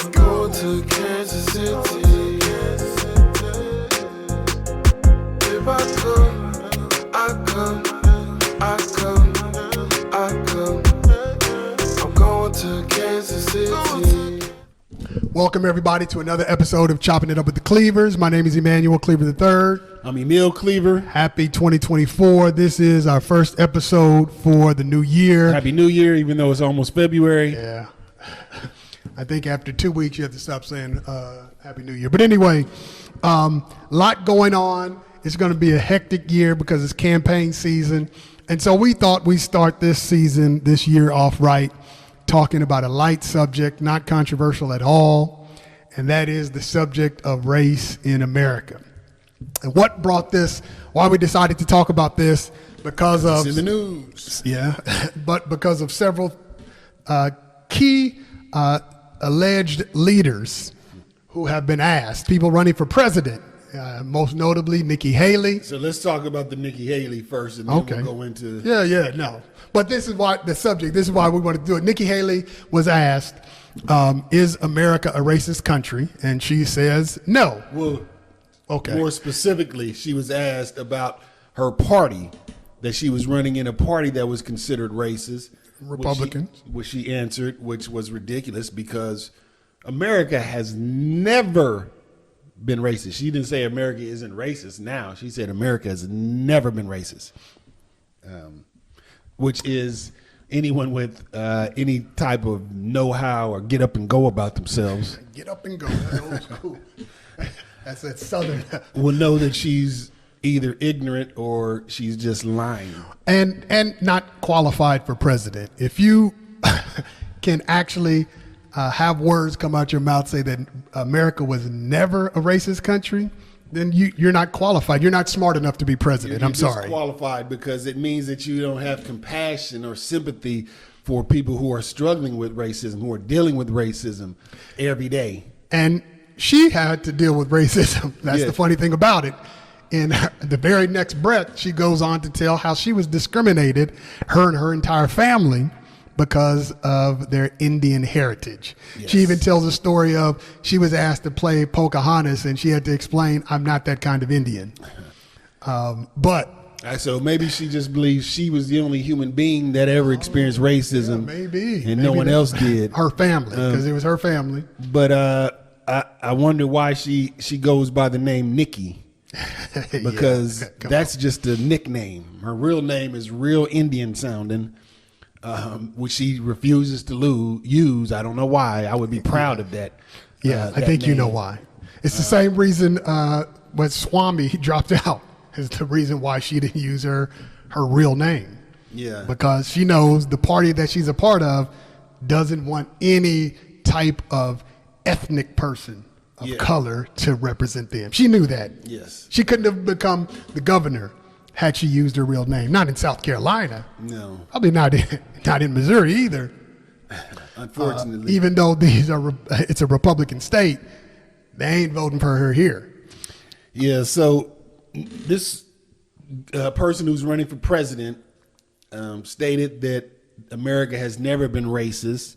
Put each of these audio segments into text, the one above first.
I'm going to Kansas City. If I could, I could, I could, I could. I'm going to Kansas City. Welcome everybody to another episode of Chopping It Up with the Cleavers. My name is Emmanuel Cleaver III. I'm Emil Cleaver. Happy 2024. This is our first episode for the new year. Happy New Year, even though it's almost February. Yeah. I think after 2 weeks you have to stop saying Happy New Year. But anyway, lot going on. It's going to be a hectic year because it's campaign season. And so we thought we'd start this year off right, talking about a light subject, not controversial at all, and that is the subject of race in America. And what brought this, why we decided to talk about this, because of... It's in the news. Yeah, but because of several key alleged leaders who have been asked, people running for president, most notably Nikki Haley. So let's talk about the Nikki Haley first, and then we'll go into... No. But this is why this is why we want to do it. Nikki Haley was asked, is America a racist country? And she says no. Well, more specifically, she was asked about her party, that she was running in a party that was considered racist. Republicans. Which she answered, which was ridiculous because America has never been racist. She didn't say America isn't racist now. She said America has never been racist. Which is anyone with any type of know-how or get up and go about themselves. Get up and go. That's old school. That's that Southern. Will know that she's either ignorant or she's just lying. And not qualified for president. If you can actually have words come out your mouth say that America was never a racist country, then you're not qualified. You're not smart enough to be president. I'm sorry. You're qualified because it means that you don't have compassion or sympathy for people who are struggling with racism, who are dealing with racism every day. And she had to deal with racism. That's the funny thing about it. In the very next breath, she goes on to tell how she was discriminated, her and her entire family, because of their Indian heritage. Yes. She even tells a story of she was asked to play Pocahontas and she had to explain, I'm not that kind of Indian. So maybe she just believes she was the only human being that ever experienced racism. Yeah, maybe. And no one else did. Her family, because it was her family. But I wonder why she goes by the name Nikki. Because that's just a nickname. Her real name is real Indian sounding. Which she refuses to use. I don't know why. I would be proud of that. Yeah, I think name. You know why. It's the same reason when Swami dropped out is the reason why she didn't use her real name. Yeah. Because she knows the party that she's a part of doesn't want any type of ethnic person of color to represent them. She knew that. Yes. She couldn't have become the governor had she used her real name. Not in South Carolina. No. Probably not in Missouri either. Unfortunately. Even though it's a Republican state, they ain't voting for her here. Yeah, so this person who's running for president stated that America has never been racist,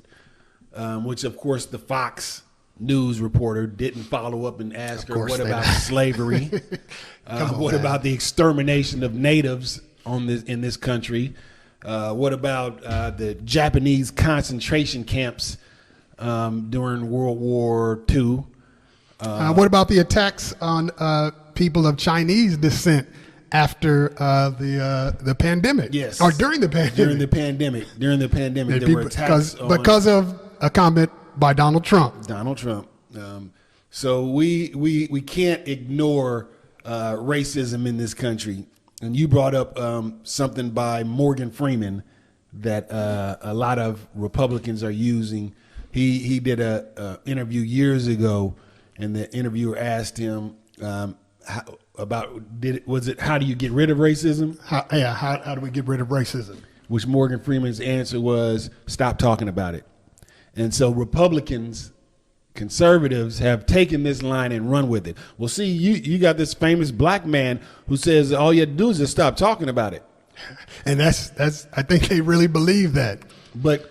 which of course the Fox News reporter didn't follow up and ask her what about slavery, what about the extermination of natives in this country, what about the Japanese concentration camps during World War II. What about the attacks on people of Chinese descent after the pandemic? Yes, or during the pandemic. During the pandemic, there were attacks because of a comment by Donald Trump. So we can't ignore racism in this country. And you brought up something by Morgan Freeman that a lot of Republicans are using. He did a interview years ago, and the interviewer asked him how do you get rid of racism? How do we get rid of racism? Which Morgan Freeman's answer was, stop talking about it. And so conservatives have taken this line and run with it. Well, see, you got this famous black man who says all you have to do is just stop talking about it. And that's I think they really believe that. But,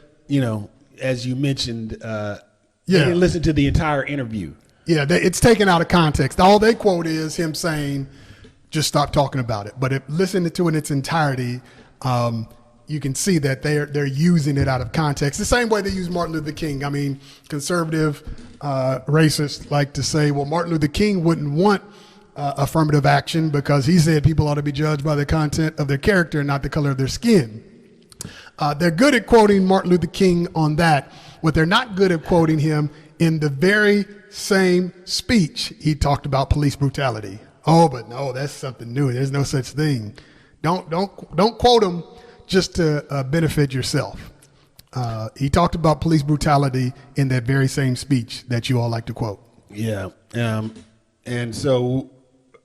as you mentioned, Yeah. They didn't listen to the entire interview. Yeah, it's taken out of context. All they quote is him saying, just stop talking about it. But if listening to it in its entirety, you can see that they're using it out of context. The same way they use Martin Luther King. I mean, conservative racists like to say, well, Martin Luther King wouldn't want affirmative action because he said people ought to be judged by the content of their character and not the color of their skin. They're good at quoting Martin Luther King on that. What they're not good at quoting him in the very same speech, he talked about police brutality. Oh, but no, that's something new. There's no such thing. Don't quote him just to benefit yourself. He talked about police brutality in that very same speech that you all like to quote. Yeah. And so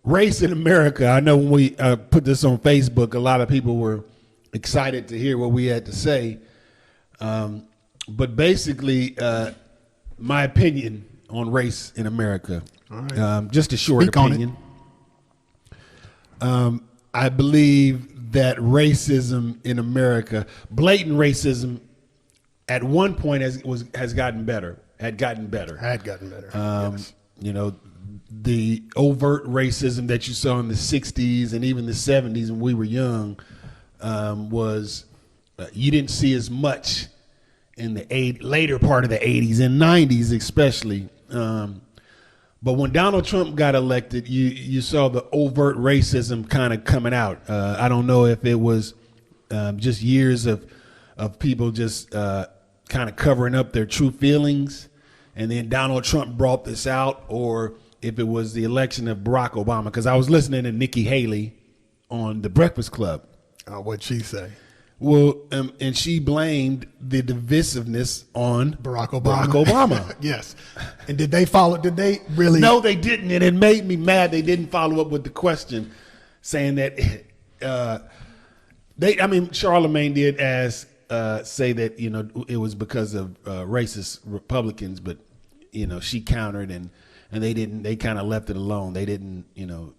race in America, I know when we put this on Facebook, a lot of people were excited to hear what we had to say. But basically, my opinion on race in America, just a short opinion. I believe that racism in America, blatant racism, at one point has gotten better. Had gotten better. Yes. You know, the overt racism that you saw in the 60s and even the 70s when we were young was you didn't see as much in the later part of the 80s and 90s especially. But when Donald Trump got elected, you saw the overt racism kind of coming out. I don't know if it was just years of people just kind of covering up their true feelings, and then Donald Trump brought this out, or if it was the election of Barack Obama. Because I was listening to Nikki Haley on The Breakfast Club. What'd she say? Well, and she blamed the divisiveness on Barack Obama. Yes. And did they follow? Did they really? No, they didn't. And it made me mad. They didn't follow up with the question saying that Charlemagne did say that, you know, it was because of racist Republicans, but, you know, she countered and they kind of left it alone. They didn't, you know.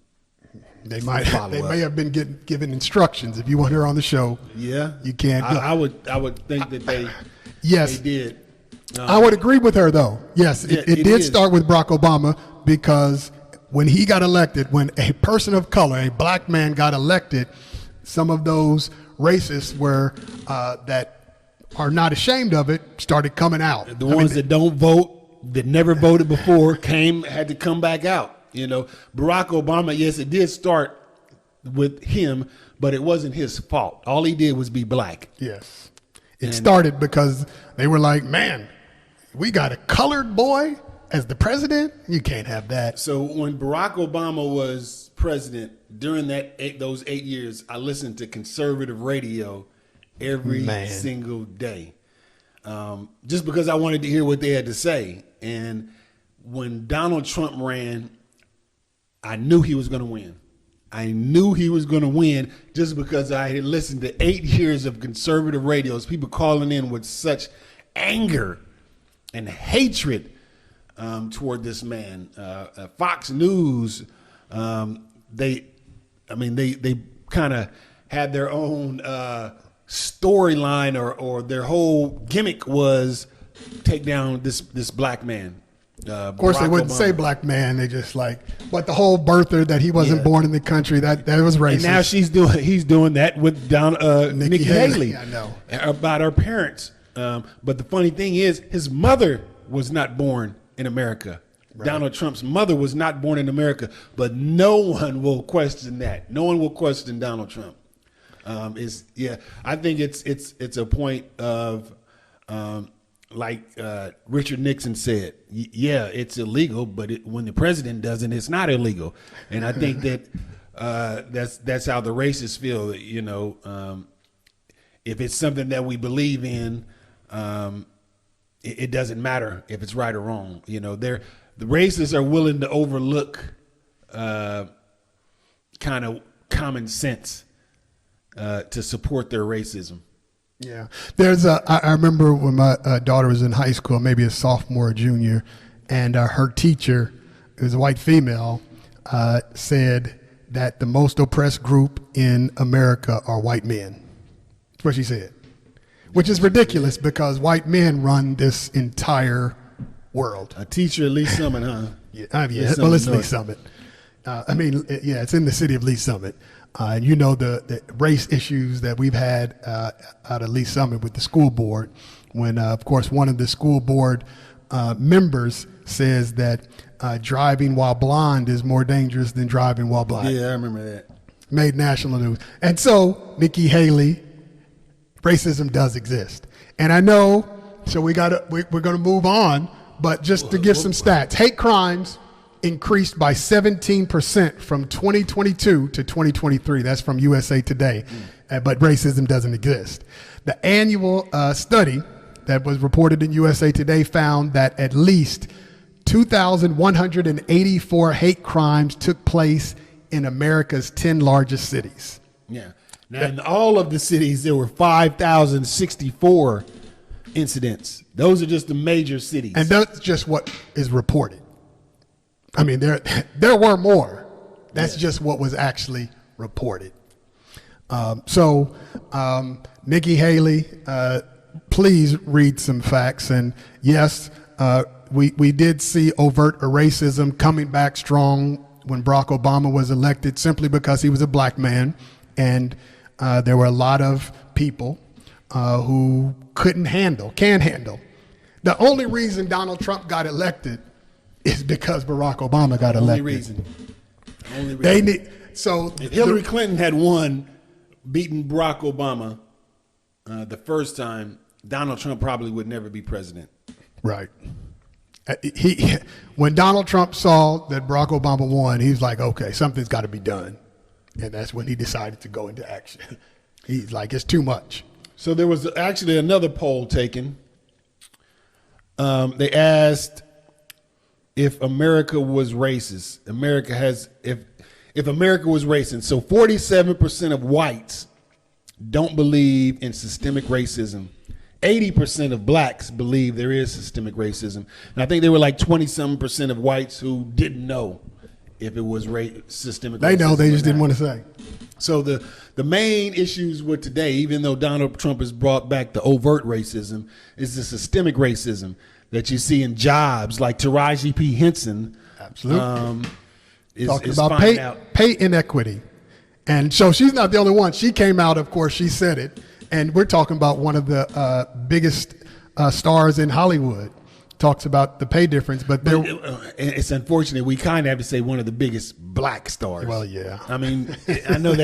They may have been given instructions. If you want her on the show, you can't. I would think that they yes they did. I would agree with her though. Yes, it did start with Barack Obama, because when he got elected, when a person of color, a black man got elected, some of those racists were that are not ashamed of it started coming out. The ones that don't vote, that never voted before, had to come back out. You know, Barack Obama, yes, it did start with him, but it wasn't his fault. All he did was be black. Yes. It started because they were like, man, we got a colored boy as the president? You can't have that. So when Barack Obama was president, during those 8 years, I listened to conservative radio every single day, just because I wanted to hear what they had to say. And when Donald Trump ran, I knew he was going to win. I knew he was going to win just because I had listened to 8 years of conservative radios, people calling in with such anger and hatred toward this man. Fox News, they kind of had their own storyline, or their whole gimmick was take down this black man. Of course, they wouldn't say black man. They just but the whole birther that he wasn't born in the country, that was racist. And now he's doing that with Nikki Haley. I know. About our parents. But the funny thing is, his mother was not born in America. Right. Donald Trump's mother was not born in America, but no one will question that. No one will question Donald Trump. I think it's a point of, like Richard Nixon said, it's illegal, but when the president does it, it's not illegal. And I think that that's how the racists feel. You know, if it's something that we believe in, it doesn't matter if it's right or wrong. You know, the racists are willing to overlook kind of common sense to support their racism. Yeah, I remember when my daughter was in high school, maybe a sophomore or junior, and her teacher, who was a white female, said that the most oppressed group in America are white men. That's what she said, which is ridiculous because white men run this entire world. A teacher at Lee Summit, huh? Yeah, Lee it's Lee North. Summit. It's in the city of Lee Summit. And you know the race issues that we've had out of Lee Summit with the school board when, of course, one of the school board members says that driving while blonde is more dangerous than driving while black. Yeah, I remember that. Made national news. And so, Nikki Haley, racism does exist. And I know, so we're going to move on, but just to give some stats, hate crimes increased by 17% from 2022 to 2023. That's from USA Today. But racism doesn't exist. The annual study that was reported in USA Today found that at least 2,184 hate crimes took place in America's 10 largest cities. Yeah. Now, in all of the cities, there were 5,064 incidents. Those are just the major cities. And that's just what is reported. I mean, there were more. That's just what was actually reported. Nikki Haley, please read some facts. And yes, we did see overt racism coming back strong when Barack Obama was elected simply because he was a black man. And there were a lot of people who can't handle. The only reason Donald Trump got elected is because Barack Obama got elected. Only reason. They need, if Hillary Clinton had won, beaten Barack Obama the first time, Donald Trump probably would never be president. Right. When Donald Trump saw that Barack Obama won, he was like, okay, something's got to be done. And that's when he decided to go into action. He's like, it's too much. So there was actually another poll taken. They asked if America was racist. If America was racist. So 47% of whites don't believe in systemic racism. 80% of blacks believe there is systemic racism. And I think there were like 20-some% of whites who didn't know if it was systemic racism. They know, they just didn't want to say. So the main issues with today, even though Donald Trump has brought back the overt racism, is the systemic racism that you see in jobs like Taraji P. Henson. Absolutely. Is Talking about finding out. pay inequity. And so she's not the only one. She came out, of course, she said it. And we're talking about one of the biggest stars in Hollywood. Talks about the pay difference, but it's unfortunate. We kind of have to say one of the biggest black stars. Well, yeah. I mean, I know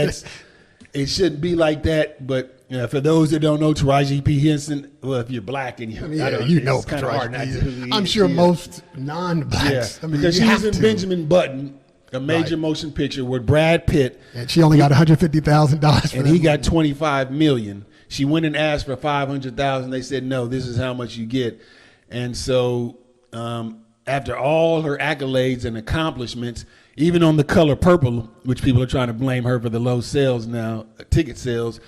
it shouldn't be like that, but for those that don't know, Taraji P. Henson, well, if you're black and it's kind of hard not to. I'm sure most non-blacks. Yeah, because she was in Benjamin Button, a major motion picture with Brad Pitt, and she only got $150,000, and he got $25 million. She went and asked for $500,000. They said no. This is how much you get. And so after all her accolades and accomplishments, even on The Color Purple, which people are trying to blame her for the low sales now, ticket sales,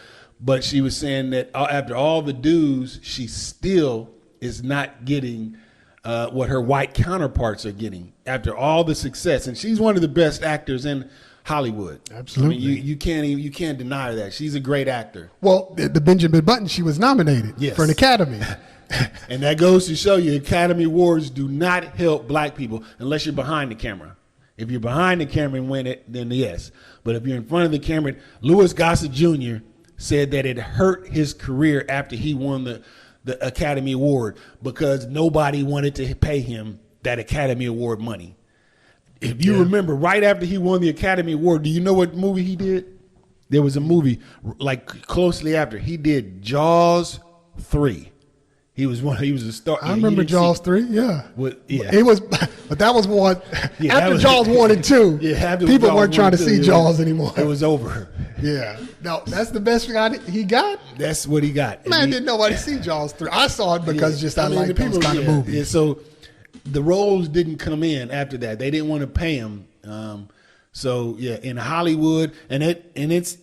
but she was saying that after all the dues, she still is not getting what her white counterparts are getting after all the success. And she's one of the best actors in Hollywood. Absolutely. I mean, you can't deny that. She's a great actor. Well, the Benjamin Button, she was nominated for an Academy. And that goes to show you Academy Awards do not help black people unless you're behind the camera. If you're behind the camera and win it, then yes. But if you're in front of the camera, Louis Gossett Jr. said that it hurt his career after he won the Academy Award because nobody wanted to pay him that Academy Award money. If you remember, right after he won the Academy Award, do you know what movie he did? There was a movie like closely after. He did Jaws 3. He was a star. I remember Jaws 3, yeah. Yeah. It was, but that was one, after Jaws 1 and 2, people weren't trying to see Jaws anymore. It was over. Yeah. No, that's the best he got? That's what he got. Man, didn't nobody see Jaws 3. I saw it because I like those kind of movies. Yeah, so the roles didn't come in after that. They didn't want to pay him. In Hollywood, it's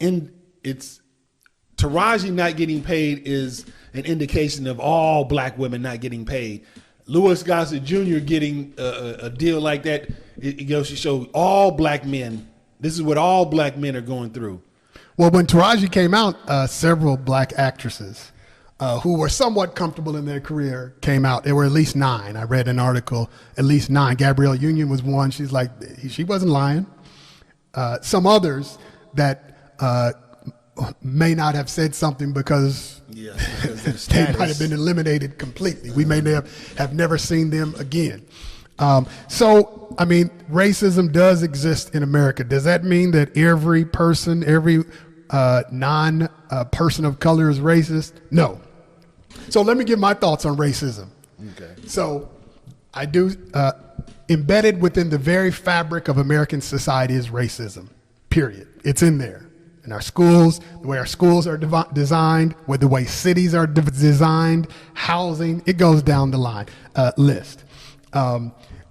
Taraji not getting paid is an indication of all black women not getting paid. Louis Gossett Jr. getting a deal like that, it goes to show all black men, this is what all black men are going through. Well, when Taraji came out, several black actresses who were somewhat comfortable in their career came out. There were at least 9. I read an article, at least 9. Gabrielle Union was one. She's like, she wasn't lying. Some others that may not have said something because they might have been eliminated completely. We may have never seen them again. So, I mean, racism does exist in America. Does that mean that every person, every non-person of color is racist? No. So let me give my thoughts on racism. Okay. So I do, embedded within the very fabric of American society is racism, period. It's in there. In our schools, the way our schools are designed, with the way cities are designed, housing, it goes down the line list.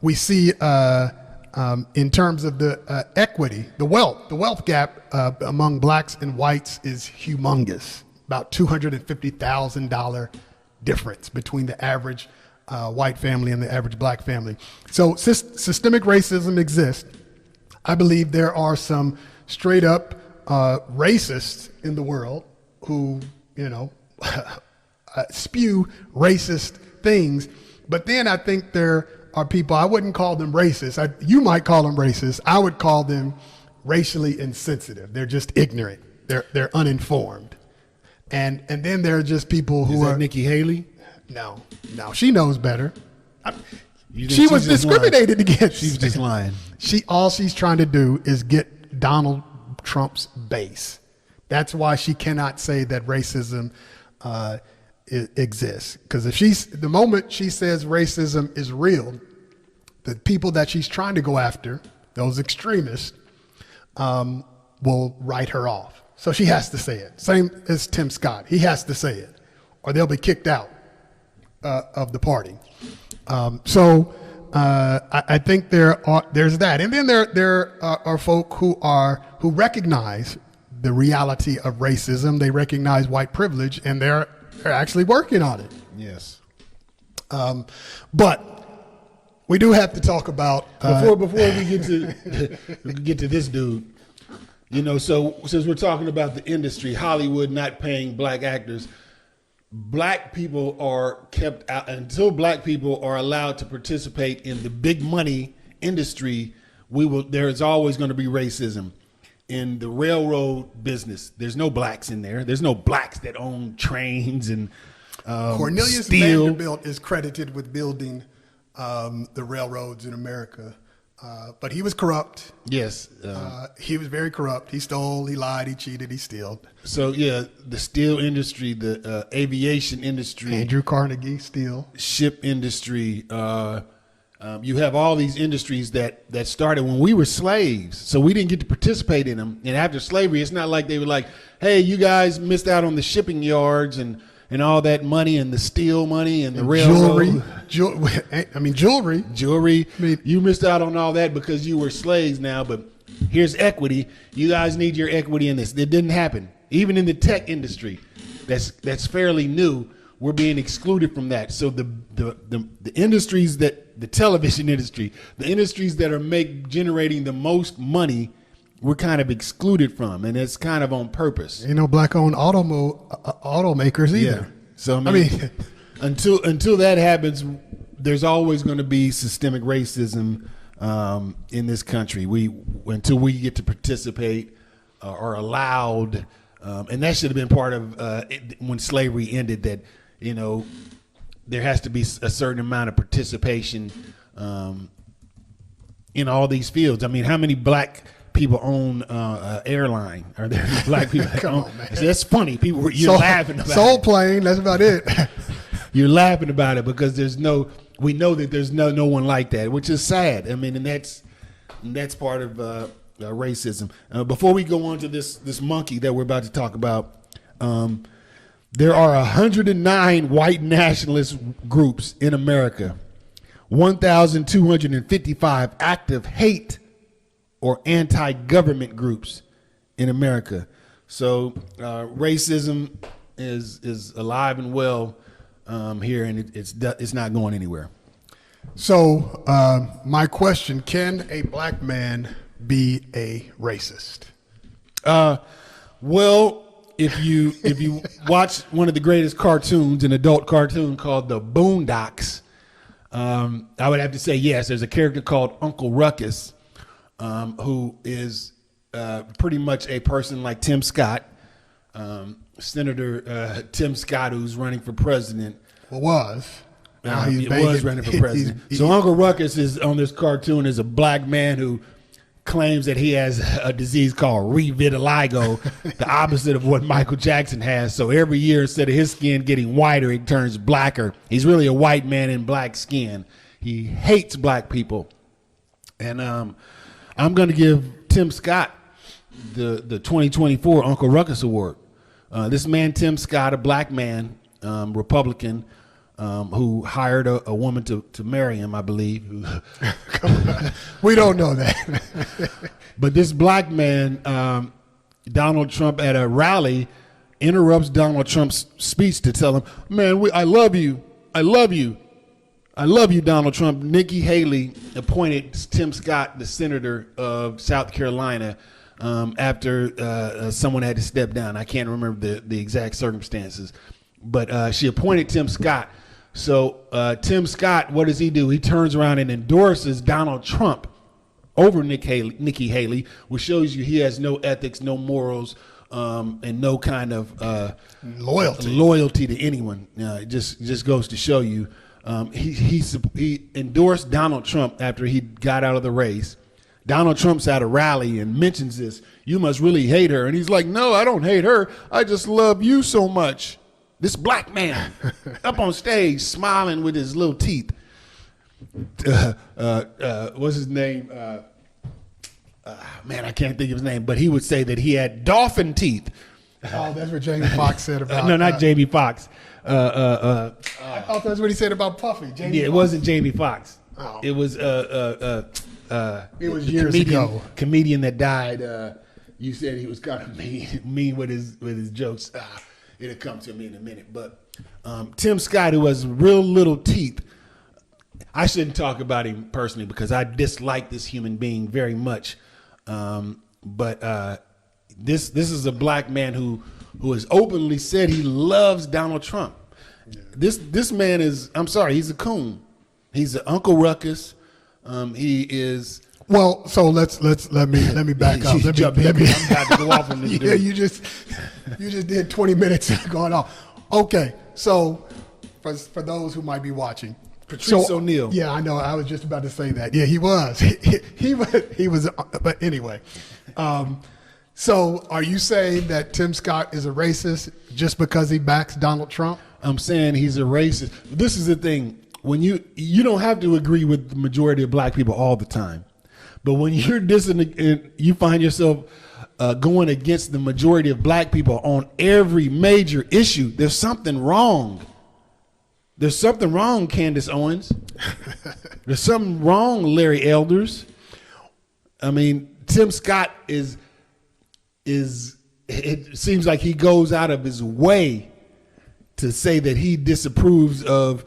We see in terms of the equity, the wealth gap among blacks and whites is humongous. About $250,000 difference between the average white family and the average black family. So systemic racism exists. I believe there are some straight up racists in the world who, spew racist things. But then I think there are people, I wouldn't call them racist. You might call them racist. I would call them racially insensitive. They're just ignorant. They're uninformed. And then there are just people who are Nikki Haley. No, she knows better. She She was discriminated against. She's just lying. All she's trying to do is get Donald Trump's base. That's why she cannot say that racism exists. Because the moment she says racism is real, the people that she's trying to go after, those extremists, will write her off. So she has to say it. Same as Tim Scott. He has to say it, or they'll be kicked out of the party. I think there's that, and then there are folk who recognize the reality of racism. They recognize white privilege, and they're actually working on it. Yes. But we do have to talk about before we get to this dude. So since we're talking about the industry, Hollywood not paying black actors, black people are kept out until black people are allowed to participate in the big money industry. There's always going to be racism in the railroad business. There's no blacks in there. There's no blacks that own trains and Cornelius steel. Vanderbilt is credited with building the railroads in America. But he was corrupt. Yes. He was very corrupt. He stole, he lied, he cheated, he stealed. So, yeah, the steel industry, the aviation industry. Andrew Carnegie, steel. Ship industry. You have all these industries that started when we were slaves. So we didn't get to participate in them. And after slavery, it's not like they were like, hey, you guys missed out on the shipping yards and all that money and the steel money and the railroad. Jewelry. Jewelry. You missed out on all that because you were slaves now, but here's equity. You guys need your equity in this. It didn't happen. Even in the tech industry, that's fairly new, we're being excluded from that. So the industries the television industry, the industries that are generating the most money, we're kind of excluded from, and it's kind of on purpose. Ain't no black-owned automakers either. Yeah. So I mean until that happens, there's always going to be systemic racism in this country. Until we get to participate or allowed, and that should have been part of when slavery ended. That there has to be a certain amount of participation in all these fields. I mean, how many black people own airline? Are there any black people that own? That's funny. You're laughing about Soul it. Plane, that's about it. You're laughing about it because we know that there's no one like that, which is sad. I mean, and that's part of racism. Before we go on to this monkey that we're about to talk about, there are 109 white nationalist groups in America, 1,255 active hate or anti-government groups in America. So racism is alive and well here, and it's not going anywhere. So my question, can a black man be a racist? Well, if you watch one of the greatest cartoons, an adult cartoon called The Boondocks, I would have to say yes. There's a character called Uncle Ruckus, who is pretty much a person like Tim Scott, Senator Tim Scott, who's running for president. Well, was. Now He was running for president. So Uncle Ruckus is on this cartoon is a black man who claims that he has a disease called revitiligo, the opposite of what Michael Jackson has. So every year, instead of his skin getting whiter, it turns blacker. He's really a white man in black skin. He hates black people. And I'm going to give Tim Scott the 2024 Uncle Ruckus Award. This man, Tim Scott, a black man, Republican, who hired a woman to marry him, I believe. We don't know that. But this black man, Donald Trump, at a rally, interrupts Donald Trump's speech to tell him, man, I love you. I love you. I love you, Donald Trump. Nikki Haley appointed Tim Scott the senator of South Carolina after someone had to step down. I can't remember the exact circumstances. But she appointed Tim Scott. So Tim Scott, what does he do? He turns around and endorses Donald Trump over Nikki Haley, which shows you he has no ethics, no morals, and no kind of loyalty to anyone. It just goes to show you. He endorsed Donald Trump after he got out of the race. Donald Trump's at a rally and mentions this. You must really hate her. And he's like, no, I don't hate her. I just love you so much. This black man up on stage smiling with his little teeth. What's his name? Man, I can't think of his name, but he would say that he had dolphin teeth. Oh, that's what Jamie Foxx said about. No, not Jamie Foxx. I thought that's what he said about Puffy. Jamie It Foxx. wasn't Jamie Foxx. Oh. It was It was years ago. Comedian that died. You said he was kind of mean with his jokes. It'll come to me in a minute. But Tim Scott, who has real little teeth, I shouldn't talk about him personally because I dislike this human being very much. But this is a black man who has openly said he loves Donald Trump. Yeah. This man is, I'm sorry, he's a coon. He's an Uncle Ruckus. He is. Well, so let me back up. Let me. I'm about to go off on this. Yeah, you just did 20 minutes going off. Okay, so for those who might be watching, Patrice O'Neal. Yeah, I know. I was just about to say that. Yeah, he was. He was. But anyway, so are you saying that Tim Scott is a racist just because he backs Donald Trump? I'm saying he's a racist. This is the thing. When you don't have to agree with the majority of black people all the time. But when you're dissing, you find yourself going against the majority of black people on every major issue, there's something wrong. There's something wrong, Candace Owens. There's something wrong, Larry Elders. I mean, Tim Scott is it seems like he goes out of his way to say that he disapproves of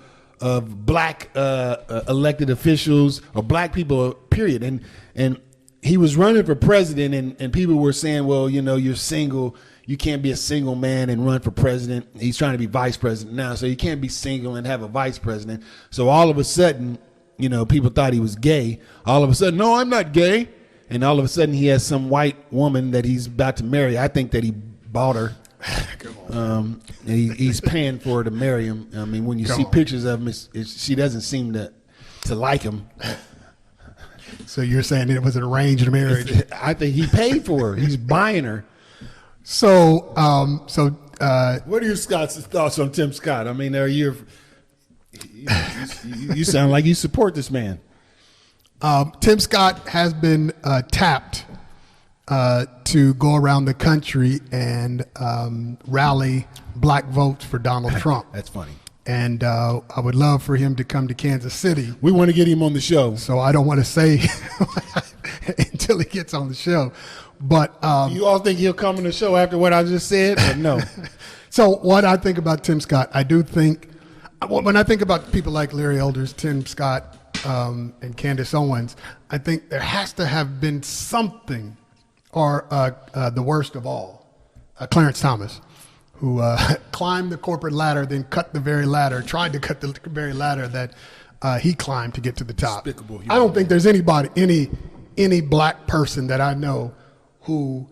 black elected officials or black people, period. And he was running for president, and people were saying, well, you're single. You can't be a single man and run for president. He's trying to be vice president now, so you can't be single and have a vice president. So all of a sudden, people thought he was gay. All of a sudden, no, I'm not gay. And all of a sudden, he has some white woman that he's about to marry. I think that he bought her. And he's paying for her to marry him. I mean, when you see pictures of him, she doesn't seem to like him. So you're saying it was an arranged marriage? I think he paid for her. He's buying her. So, what are your thoughts on Tim Scott? I mean, you sound like you support this man. Tim Scott has been tapped to go around the country and rally black votes for Donald Trump. That's funny. And I would love for him to come to Kansas City. We want to get him on the show. So I don't want to say until he gets on the show. But you all think he'll come on the show after what I just said? Or no. So what I think about Tim Scott, I do think, when I think about people like Larry Elders, Tim Scott, and Candace Owens, I think there has to have been something, or the worst of all, Clarence Thomas, who climbed the corporate ladder, then cut the very ladder, tried to cut the very ladder that he climbed to get to the top. Despicable. I don't think there's any black person that I know who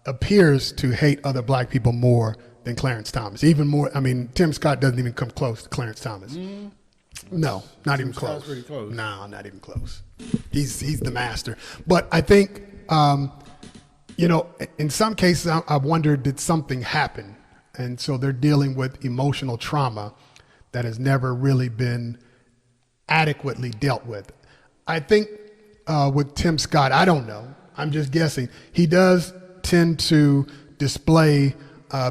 appears to hate other black people more than Clarence Thomas. Even more, I mean, Tim Scott doesn't even come close to Clarence Thomas. No, not even close. Scott's pretty close. No, not even close. He's the master. But I think, you know, in some cases, I wonder, did something happen? And so they're dealing with emotional trauma that has never really been adequately dealt with. I think with Tim Scott, I don't know. I'm just guessing. He does tend to display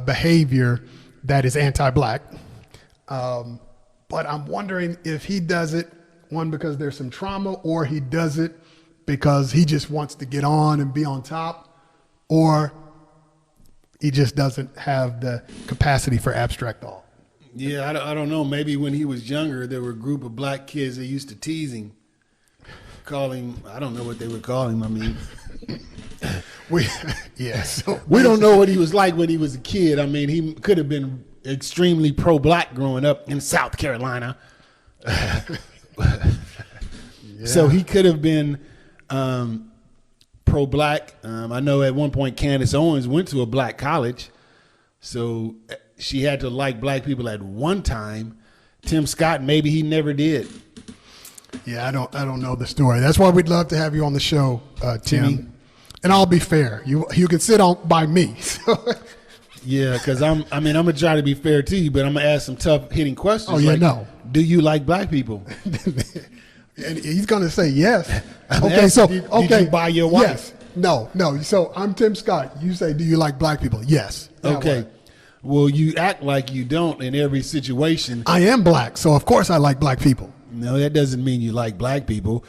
behavior that is anti-black. But I'm wondering if he does it, one, because there's some trauma, or he does it because he just wants to get on and be on top, or he just doesn't have the capacity for abstract thought. Yeah, I don't know. Maybe when he was younger, there were a group of black kids that used to tease him, call him, I don't know what they would call him. I mean, we don't know what he was like when he was a kid. I mean, he could have been extremely pro-black growing up in South Carolina. So he could have been pro-black. I know at one point Candace Owens went to a black college, so she had to like black people at one time. Tim Scott, maybe he never did. Yeah, I don't know the story. That's why we'd love to have you on the show, Tim. And I'll be fair. You can sit on by me. Yeah, because I'm gonna try to be fair to you, but I'm gonna ask some tough hitting questions. Oh yeah, no. Do you like black people? And he's gonna say yes. Okay, so did you buy your wife? Yes. No. So I'm Tim Scott. You say, do you like black people? Yes. Okay. Well, you act like you don't in every situation. I am black, so of course I like black people. No, that doesn't mean you like black people.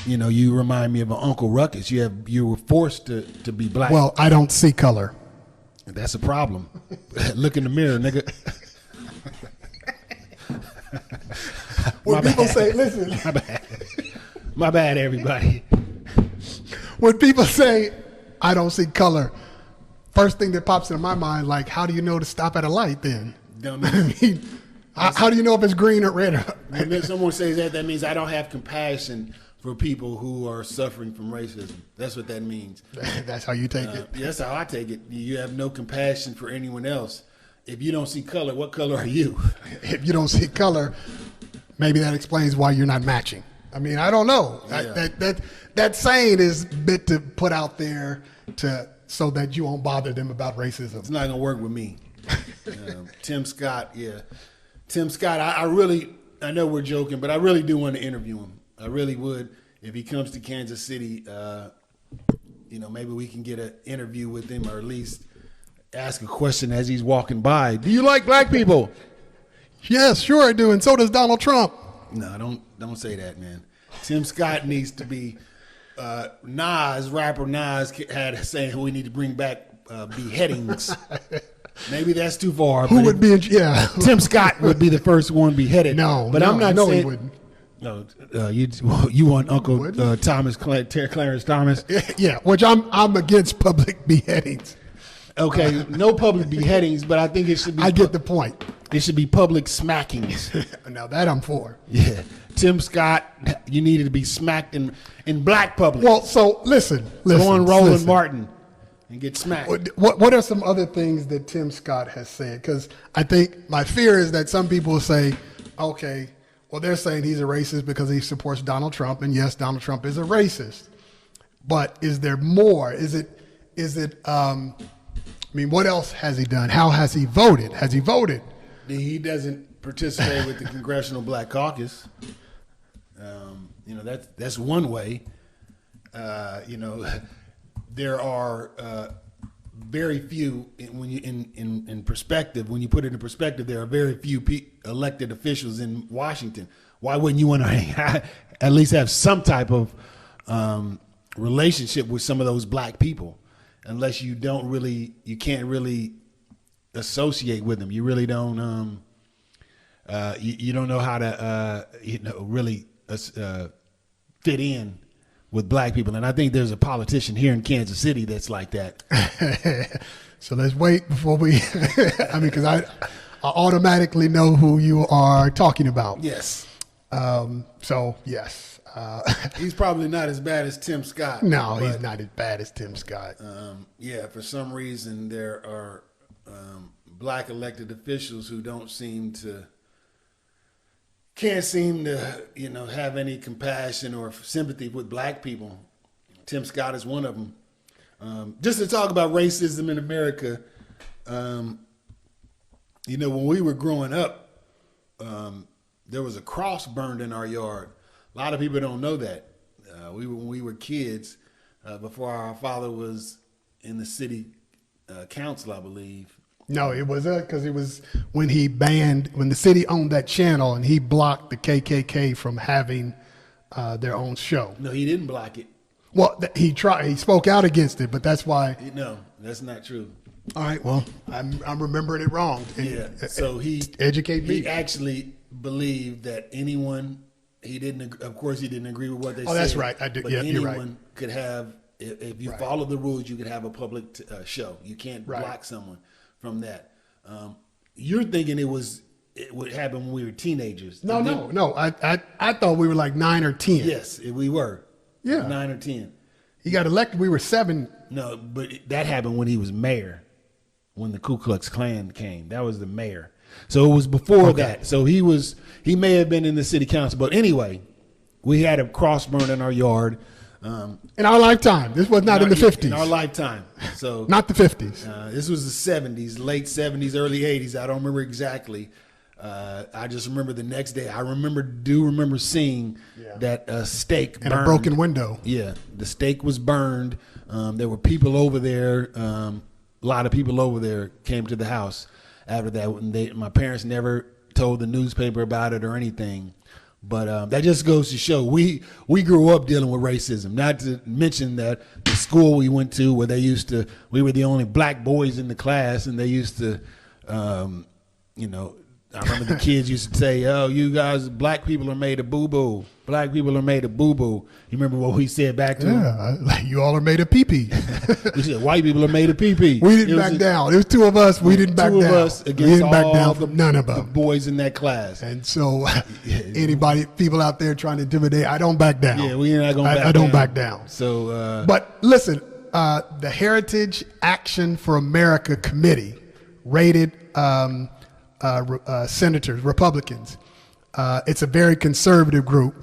You know, you remind me of an Uncle Ruckus. You were forced to be black. Well, I don't see color. That's a problem. Look in the mirror, nigga. When people say, listen. My bad, everybody. When people say, I don't see color, first thing that pops into my mind, like, how do you know to stop at a light then? I mean, how do you know if it's green or red? When someone says that, that means I don't have compassion for people who are suffering from racism. That's what that means. That's how you take it? That's how I take it. You have no compassion for anyone else. If you don't see color, what color are you? If you don't see color, maybe that explains why you're not matching. I mean, I don't know. Yeah. That saying is a bit to put out there so that you won't bother them about racism. It's not going to work with me. Tim Scott, yeah. Tim Scott, I know we're joking, but I really do want to interview him. I really would. If he comes to Kansas City, you know, maybe we can get an interview with him, or at least ask a question as he's walking by. Do you like black people? Yes, sure I do, and so does Donald Trump. No, don't say that, man. Tim Scott needs to be. Rapper Nas had saying we need to bring back beheadings. Maybe that's too far. Who would be? Yeah, Tim Scott would be the first one beheaded. No, but I'm not no, saying. He wouldn't. No, you want Uncle Clarence Thomas? Yeah, which I'm against public beheadings. Okay, no public beheadings, but I think it should be. I get the point. It should be public smackings. Now that I'm for. Yeah, Tim Scott, you needed to be smacked in black public. Well, so listen. Go on Roland Martin and get smacked. What are some other things that Tim Scott has said? Because I think my fear is that some people will say, okay, well, they're saying he's a racist because he supports Donald Trump, and yes, Donald Trump is a racist. But is there more? Is it? I mean, what else has he done? How has he voted? Has he voted? He doesn't participate with the Congressional Black Caucus. You know, that's one way. You know, there are very few in perspective. When you put it in perspective, there are very few elected officials in Washington. Why wouldn't you want to at least have some type of relationship with some of those black people? Unless you can't really associate with them. You really don't. You don't know how to really fit in with black people. And I think there's a politician here in Kansas City that's like that. So let's wait before we. I mean, because I automatically know who you are talking about. Yes. So yes. He's probably not as bad as Tim Scott. No, he's not as bad as Tim Scott. Yeah, for some reason there are black elected officials who can't seem to, have any compassion or sympathy with black people. Tim Scott is one of them. Just to talk about racism in America, when we were growing up, there was a cross burned in our yard. A lot of people don't know that. When we were kids, before our father was in the city council, I believe. No, it was because it was when the city owned that channel and he blocked the KKK from having their own show. No, he didn't block it. Well, he spoke out against it, but that's why. No, that's not true. All right, well, I'm remembering it wrong. Yeah, so educate me. He actually believed that anyone, he didn't agree with what they said. Oh, that's right. I do. But yeah, anyone you're right. could have, if you follow the rules, you could have a public show. You can't block someone from that. You're thinking it would happen when we were teenagers. No. I thought we were like 9 or 10. Yes, we were. Yeah. 9 or 10. He got elected. We were 7. No, but that happened when he was mayor, when the Ku Klux Klan came. That was the mayor. So it was before that. So he may have been in the city council. But anyway, we had a cross burn in our yard. In our lifetime. This was not in the 50s. In our lifetime. So not the 50s. This was the 70s, late 70s, early 80s. I don't remember exactly. I just remember the next day. I remember seeing that stake and burned. A broken window. Yeah, the stake was burned. There were people over there. A lot of people over there came to the house after that. My parents never told the newspaper about it or anything. But that just goes to show we grew up dealing with racism. Not to mention that the school we went to, where we were the only black boys in the class, and they used to, I remember the kids used to say, "Oh, you guys, black people are made of boo-boo. Black people are made of boo-boo." You remember what we said back to them? Yeah, like you all are made of pee-pee. We said, white people are made of pee-pee. We didn't back down. It was 2 of us. We didn't back down. 2 of us against all none of the them. boys in that class. And so people out there trying to intimidate, I don't back down. Yeah, we're not going to back down. I don't back down. So, but listen, the Heritage Action for America Committee rated senators, Republicans. It's a very conservative group.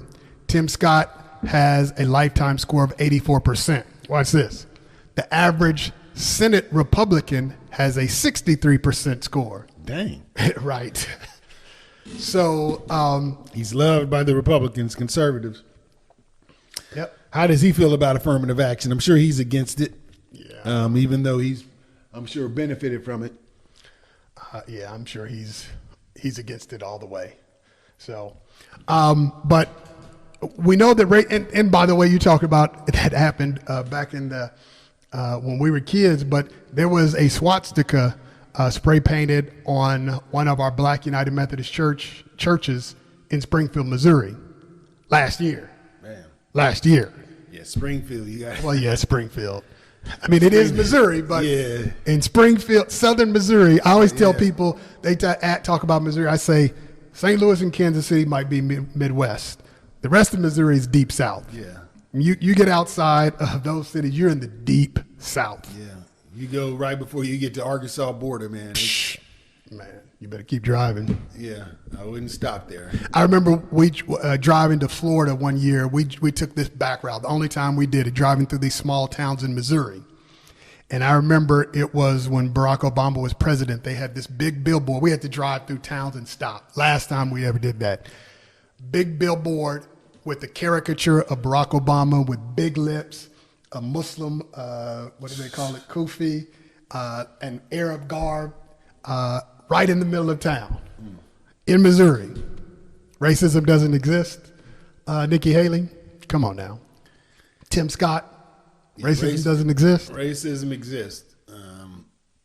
Tim Scott has a lifetime score of 84%. Watch this. The average Senate Republican has a 63% score. Dang. Right. So he's loved by the Republicans, conservatives. Yep. How does he feel about affirmative action? I'm sure he's against it. Yeah. Even though I'm sure benefited from it. Yeah, I'm sure he's against it all the way. So, but we know that and by the way, you talked about that happened back in the when we were kids. But there was a swastika spray painted on one of our Black United Methodist churches in Springfield, Missouri, last year. Man. Last year. Yeah, Springfield. You got. Well, yeah, Springfield. I mean, it is Missouri, but yeah. In Springfield, southern Missouri, I always tell people, they talk about Missouri, I say St. Louis and Kansas City might be Midwest. The rest of Missouri is deep south. Yeah. You get outside of those cities, you're in the deep south. Yeah. You go right before you get to Arkansas border, man. Man, you better keep driving. Yeah, I wouldn't stop there. I remember we driving to Florida one year. We took this back route. The only time we did it, driving through these small towns in Missouri. And I remember it was when Barack Obama was president. They had this big billboard. We had to drive through towns and stop. Last time we ever did that. Big billboard with the caricature of Barack Obama with big lips, a Muslim, what do they call it, kufi, an Arab garb, right in the middle of town in Missouri. Racism doesn't exist. Nikki Haley, come on now. Tim Scott, racism doesn't exist. Racism exists.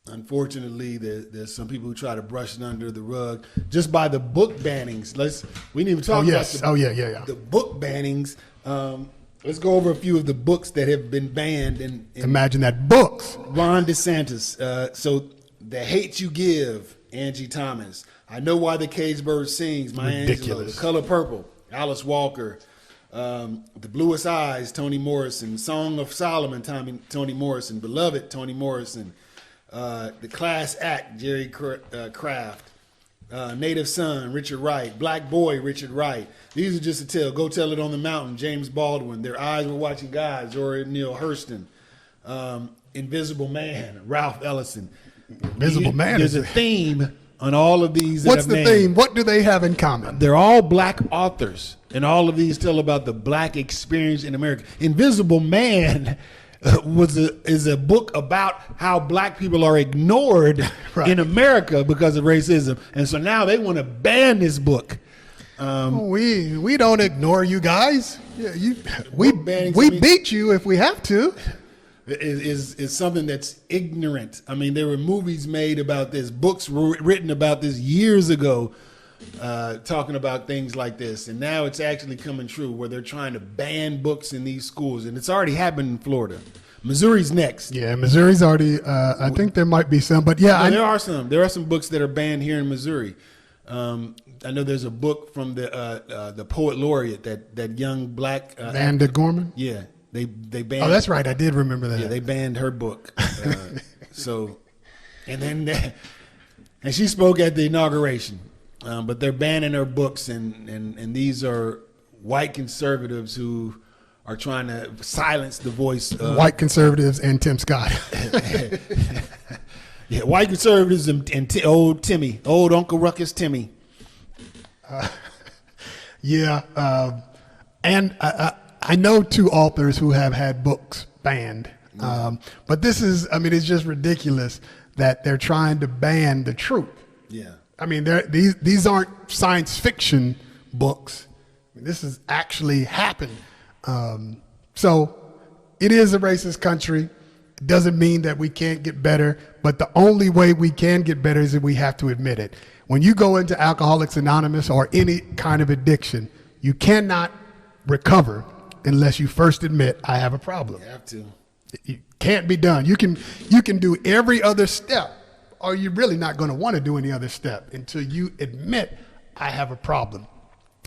Unfortunately, there's some people who try to brush it under the rug just by the book bannings. We didn't even talk about the book bannings. Let's go over a few of the books that have been banned. Imagine that, books. Ron DeSantis. So The Hate You Give, Angie Thomas. I Know Why the Caged Bird Sings, Maya Angelou. The Color Purple, Alice Walker. The Bluest Eyes, Toni Morrison. Song of Solomon, Toni Morrison. Beloved, Toni Morrison. The Class Act, Jerry Kraft. Native Son, Richard Wright. Black Boy, Richard Wright. These are just a tale. Go Tell It on the Mountain, James Baldwin. Their Eyes Were Watching God, Zora Neale Hurston. Invisible Man, Ralph Ellison. Invisible Man. There's a theme on all of these. What's the theme? What do they have in common? They're all black authors, and all of these tell about the black experience in America. Invisible Man is a book about how black people are ignored Right. in America because of racism, and so now they want to ban this book. We don't ignore you guys. Yeah, we banning beat you if we have to. Is something that's ignorant. I mean, there were movies made about this, books were written about this years ago, talking about things like this, and now it's actually coming true where they're trying to ban books in these schools, and it's already happened in Florida. Missouri's next. Yeah, Missouri's already. I think there might be some, but yeah, There are some. There are some books that are banned here in Missouri. I know there's a book from the poet laureate, that young black Vanda Gorman. Yeah, they banned. Oh, that's right. I did remember that. Yeah, they banned her book. And she spoke at the inauguration. But they're banning her books, and these are white conservatives who are trying to silence the voice of White conservatives and Tim Scott. yeah, white conservatives and old Timmy, old Uncle Ruckus Timmy. And I know two authors who have had books banned. But this is, I mean, it's just ridiculous that they're trying to ban the truth. Yeah. I mean, these aren't science fiction books. I mean, this has actually happened. So it is a racist country. It doesn't mean that we can't get better, but the only way we can get better is that we have to admit it. When you go into Alcoholics Anonymous or any kind of addiction, you cannot recover unless you first admit, I have a problem. You have to. It can't be done. You can do every other step, or you're really not going to want to do any other step until you admit, I have a problem.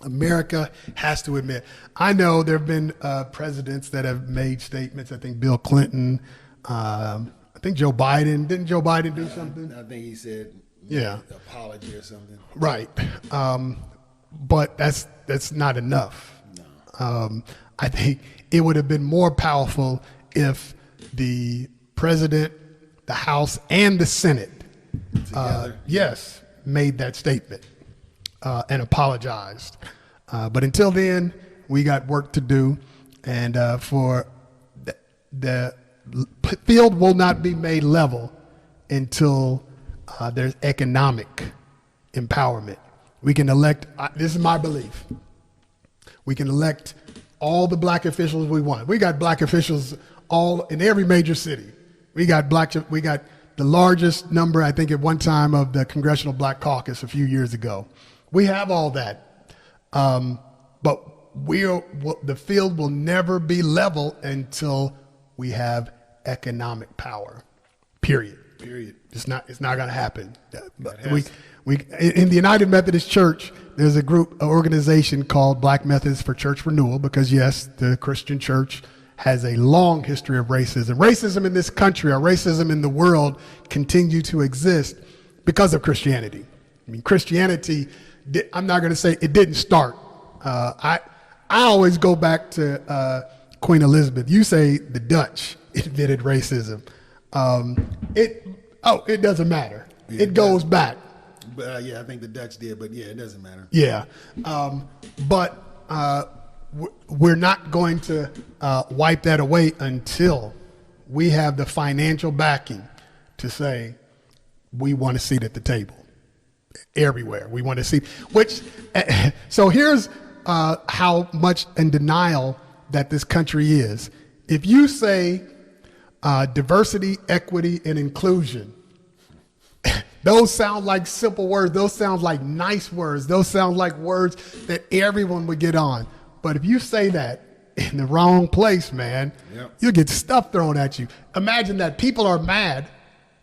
America has to admit. I know there have been presidents that have made statements. I think Bill Clinton, I think Joe Biden. Didn't Joe Biden do something? I think he said apology or something. Right. But that's not enough. No. I think it would have been more powerful if the president, the House, and the Senate, made that statement and apologized. But until then, we got work to do, and for the field will not be made level until there's economic empowerment. We can elect, this is my belief, we can elect all the black officials we want. We got black officials all in every major city. We got the largest number, I think, at one time of the Congressional Black Caucus a few years ago. We have all that, but the field will never be level until we have economic power. Period. It's not going to happen. We in the United Methodist Church, there's an organization called Black Methodists for Church Renewal, because yes, the Christian church has a long history of racism. Racism in this country, or racism in the world, continue to exist because of Christianity. I mean, Christianity, I'm not going to say it didn't start. I always go back to Queen Elizabeth. You say the Dutch invented racism. It doesn't matter. Yeah, it goes back. I think the Dutch did, but yeah, it doesn't matter. Yeah, but we're not going to wipe that away until we have the financial backing to say we want a seat at the table. Everywhere we want to see, so here's how much in denial that this country is. If you say diversity, equity, and inclusion, those sound like simple words. Those sound like nice words. Those sound like words that everyone would get on. But if you say that in the wrong place, man, Yep. you'll get stuff thrown at you. Imagine that people are mad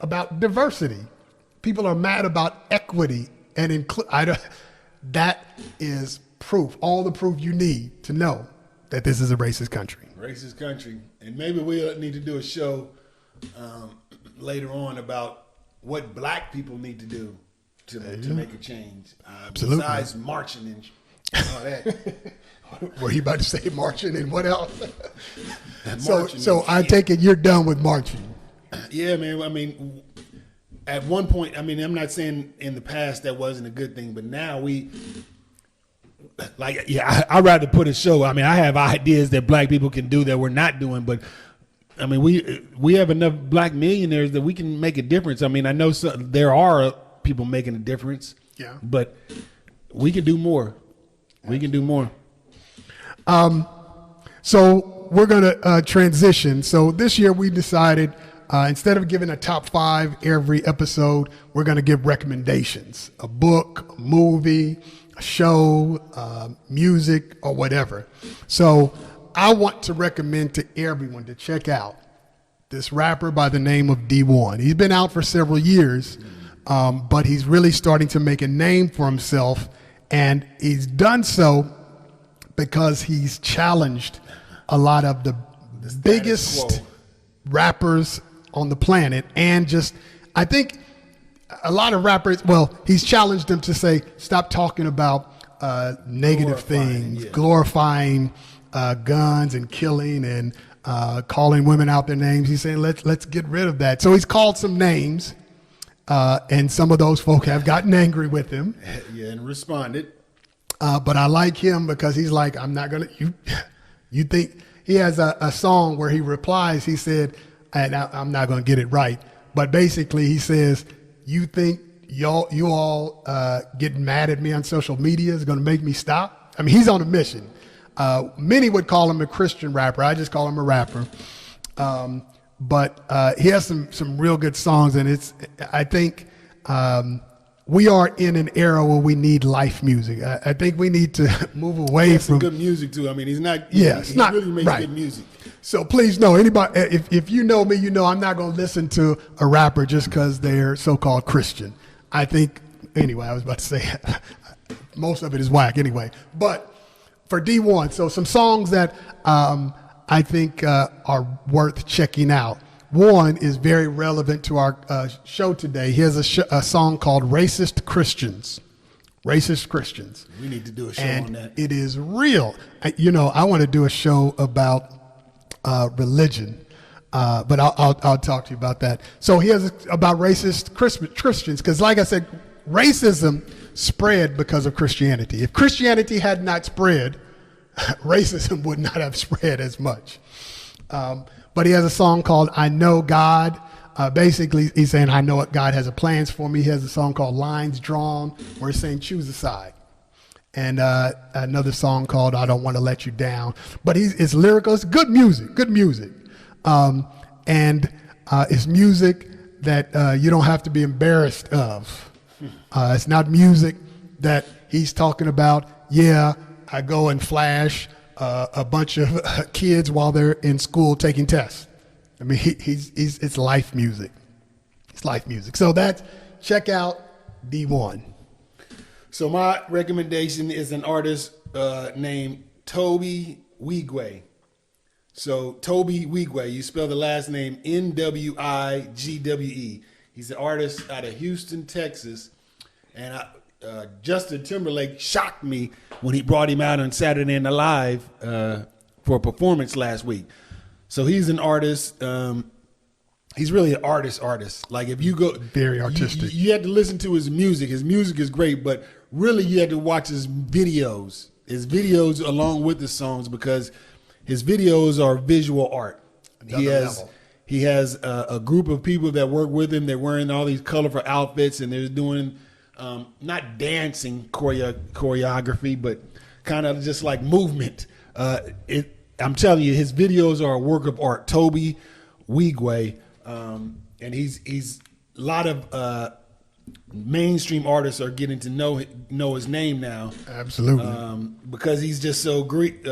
about diversity. People are mad about equity and that is proof, all the proof you need to know that this is a racist country. Racist country. And maybe we'll need to do a show later on about what black people need to do to make a change. Absolutely. Besides marching and all that. Were you about to say marching and what else? Marching So and I shit. take it you're done with marching. Yeah, man. I mean, at one point, I mean, I'm not saying in the past that wasn't a good thing, but now I'd rather put a show. I mean, I have ideas that black people can do that we're not doing, but I mean, we have enough black millionaires that we can make a difference. I mean, I know there are people making a difference, Yeah. but we can do more. We can do more. So we're going to transition. So this year we decided instead of giving a top 5 every episode, we're going to give recommendations, a book, a movie, a show, music, or whatever. So I want to recommend to everyone to check out this rapper by the name of D1. He's been out for several years, but he's really starting to make a name for himself, and he's done so because he's challenged a lot of the biggest quo. rappers on the planet, and just, I think a lot of rappers, well, he's challenged them to say, stop talking about negative things, glorifying guns and killing and calling women out their names. He's saying, let's get rid of that. So he's called some names, and some of those folk have gotten angry with him. Yeah, and responded. But I like him because he's like, I'm not going to, you think, he has a song where he replies, he said, and I'm not going to get it right, but basically he says, you think you all getting mad at me on social media is going to make me stop? I mean, he's on a mission. Many would call him a Christian rapper. I just call him a rapper. But he has some real good songs, and I think we are in an era where we need life music. I think we need to move away Some from good music too. I mean, he's not. Yeah, it's he not really makes right. good music. So please know, anybody, if you know me, you know I'm not going to listen to a rapper just because they're so-called Christian. I think, anyway, I was about to say, most of it is whack anyway. But for D1, so some songs that I think are worth checking out. One is very relevant to our show today. He has a song called Racist Christians. Racist Christians. We need to do a show And on that. it is real. I want to do a show about religion, but I'll talk to you about that. So he has about racist Christians, because like I said, racism spread because of Christianity. If Christianity had not spread, racism would not have spread as much. But he has a song called I Know God. Basically, he's saying, I know what God has plans for me. He has a song called Lines Drawn, where he's saying, choose a side. And another song called I Don't Want to Let You Down. But it's lyrical. It's good music. And it's music that you don't have to be embarrassed of. It's not music that he's talking about, yeah, I go and flash a bunch of kids while they're in school taking tests. I mean, it's life music. It's life music. So check out D1. So my recommendation is an artist named Toby Wigwe. So Toby Wigwe, you spell the last name Nwigwe. He's an artist out of Houston, Texas, and Justin Timberlake shocked me when he brought him out on Saturday Night Live for a performance last week. So he's an artist. He's really an artist. Like if you go, Very artistic. You had to listen to his music. His music is great, but really you had to watch his videos. His videos along with the songs, because his videos are visual art. He has a group of people that work with him. They're wearing all these colorful outfits, and they're doing not dancing choreography, but kind of just like movement. I'm telling you, his videos are a work of art. Toby Wigwe, and he's a lot of mainstream artists are getting to know his name now. Absolutely. Because he's just so great.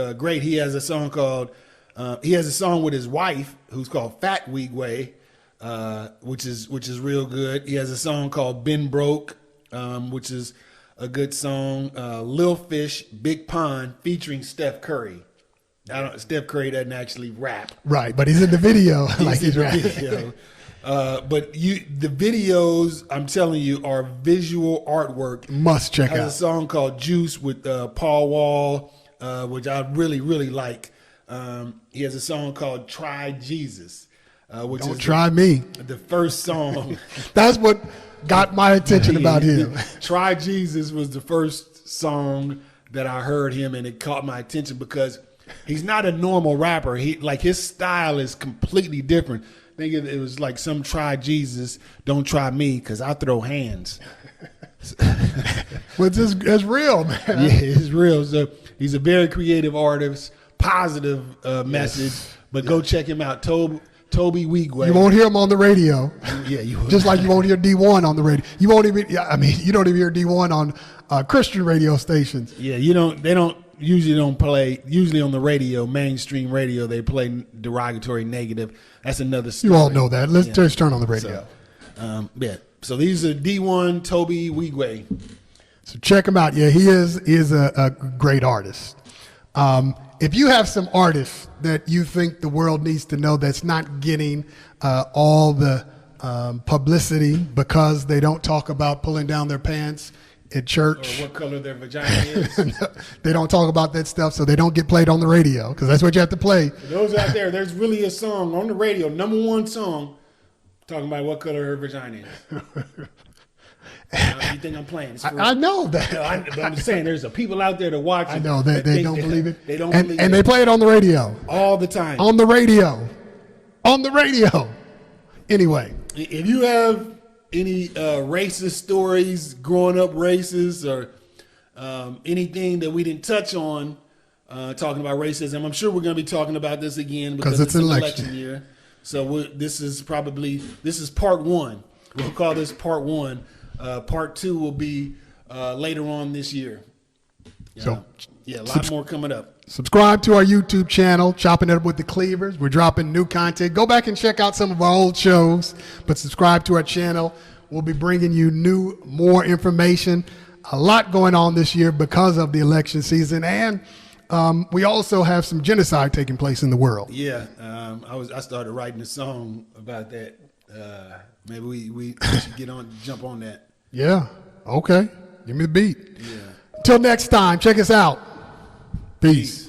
He has a song called. He has a song with his wife who's called Fat Weegway, which is real good. He has a song called Been Broke, which is a good song. Lil Fish, Big Pond, featuring Steph Curry. Steph Curry doesn't actually rap. Right, but he's in the video like he's rapping. Video. But the videos, I'm telling you, are visual artwork. Must check Has out. a song called Juice with Paul Wall, which I really, really like. He has a song called Try Jesus, which Don't is try me. the first song. That's what got my attention about him. Try Jesus was the first song that I heard him, and it caught my attention because he's not a normal rapper. His style is completely different. I think it was like some Try Jesus, Don't Try Me, because I throw hands. Well, it's real, man. Yeah, it's real. So he's a very creative artist, positive message. But go check him out, Toby Weegway. You won't hear him on the radio. Yeah, you will. Just like you won't hear D1 on the radio. You won't even. You don't even hear D1 on Christian radio stations. Yeah, they don't usually play. Usually on the radio, mainstream radio, they play derogatory, negative. That's another story. You all know that. Let's just turn on the radio. So these are D1 Toby Weegway. So check him out. Yeah, he is a great artist. If you have some artists that you think the world needs to know that's not getting all the publicity because they don't talk about pulling down their pants at church. Or what color their vagina is. They don't talk about that stuff, so they don't get played on the radio because that's what you have to play. For those out there, there's really a song on the radio, #1 song, talking about what color her vagina is. You think I'm playing? It's for I know that. No, but I'm just saying, there's people out there that watch it. I know that they don't believe it. They don't believe it. And they play it on the radio. All the time. On the radio. On the radio. Anyway. If you have any racist stories, growing up racist, or anything that we didn't touch on, talking about racism, I'm sure we're going to be talking about this again because it's an election year. So this is part one. We'll call this part one. Part two will be later on this year. So a lot more coming up. Subscribe to our YouTube channel, Choppin It Up with the Cleavers. We're dropping new content. Go back and check out some of our old shows, but subscribe to our channel. We'll be bringing you more information. A lot going on this year because of the election season, and we also have some genocide taking place in the world. Yeah, I started writing a song about that. Maybe we should jump on that. Yeah. Okay. Give me the beat. Yeah. Until next time, check us out. Peace.